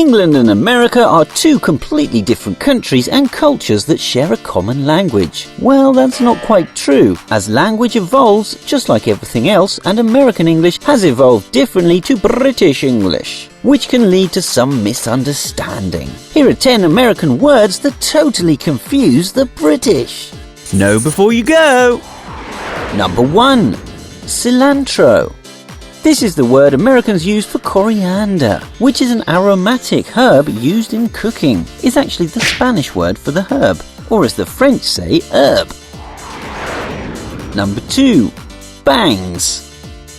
England and America are two completely different countries and cultures that share a common language. Well, that's not quite true, as language evolves just like everything else, and American English has evolved differently to British English, which can lead to some misunderstanding. Here are 10 American words that totally confuse the British. Know before you go. Number 1. Cilantro. This is the word Americans use for coriander, which is an aromatic herb used in cooking. It's actually the Spanish word for the herb, or as the French say, herb. Number 2. Bangs.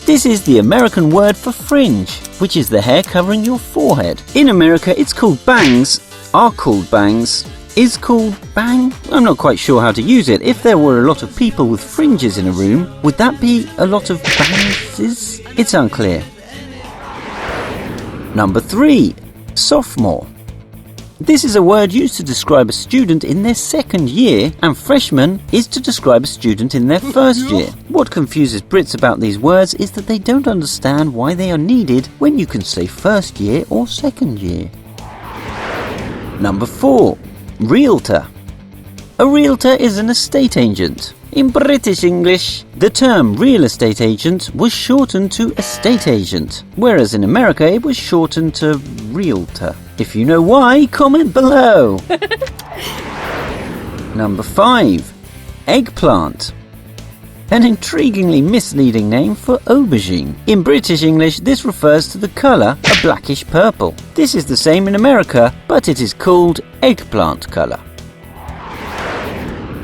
This is the American word for fringe, which is the hair covering your forehead. In America, it's called bangs, are called bangs, is called bang. I'm not quite sure how to use it. If there were a lot of people with fringes in a room, would that be a lot of bangs? It's unclear. Number 3. Sophomore. This is a word used to describe a student in their second year, and freshman is to describe a student in their first year. What confuses Brits about these words is that they don't understand why they are needed when you can say first year or second year. Number 4. Realtor. A realtor is an estate agent. In British English, the term real estate agent was shortened to estate agent, whereas in America it was shortened to realtor. If you know why, comment below. Number 5. Eggplant. An intriguingly misleading name for aubergine. In British English, this refers to the colour, a blackish purple. This is the same in America, but it is called eggplant colour.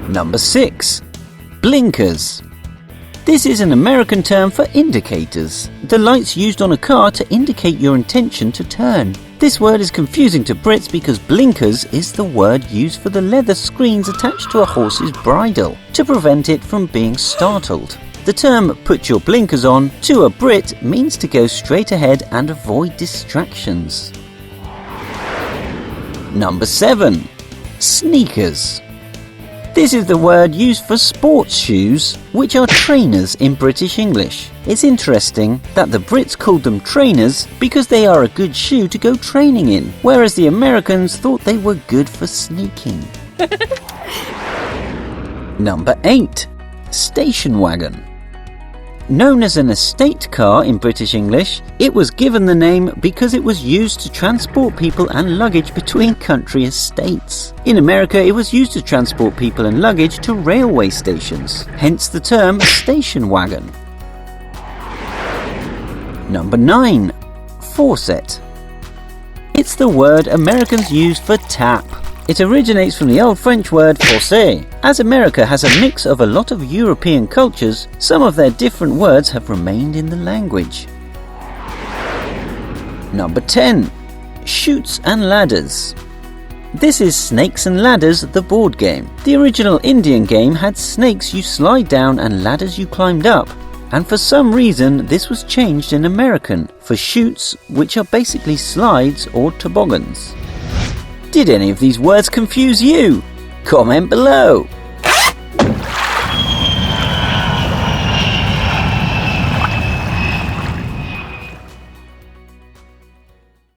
Number 6. Blinkers. This is an American term for indicators, the lights used on a car to indicate your intention to turn. This word is confusing to Brits because blinkers is the word used for the leather screens attached to a horse's bridle to prevent it from being startled. The term "put your blinkers on" to a Brit means to go straight ahead and avoid distractions. Number 7. Sneakers. This is the word used for sports shoes, which are trainers in British English. It's interesting that the Brits called them trainers because they are a good shoe to go training in, whereas the Americans thought they were good for sneaking. Number 8. Station wagon. Known as an estate car in British English, it was given the name because it was used to transport people and luggage between country estates. In America, it was used to transport people and luggage to railway stations, hence the term station wagon. Number 9. Fawcett. It's the word Americans use for tap. It originates from the old French word fawcett. As America has a mix of a lot of European cultures, some of their different words have remained in the language. Number 10. Chutes and ladders. This is Snakes and Ladders, the board game. The original Indian game had snakes you slide down and ladders you climbed up, and for some reason this was changed in American for chutes, which are basically slides or toboggans. Did any of these words confuse you? Comment below.